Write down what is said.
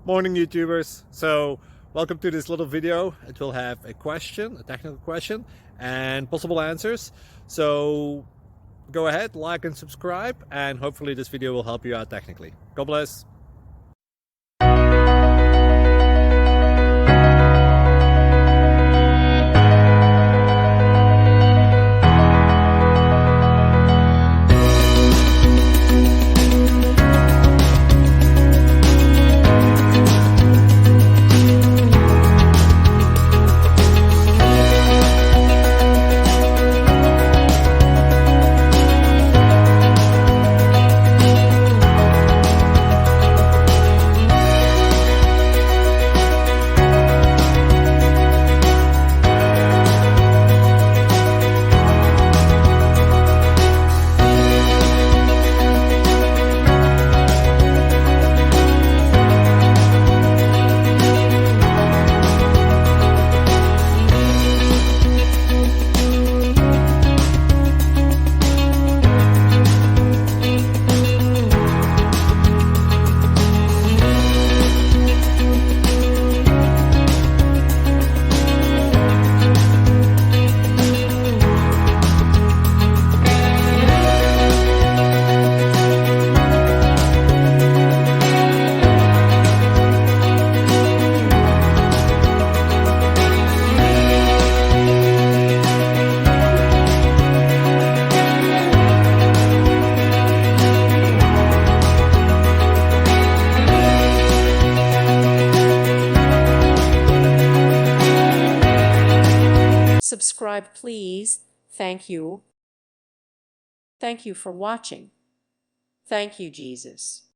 Morning YouTubers. So welcome to this little video. It will have a question, a technical question, and possible answers. So go ahead, like and subscribe, and hopefully this video will help you out technically. God bless. Subscribe, please. Thank you. Thank you for watching. Thank you, Jesus.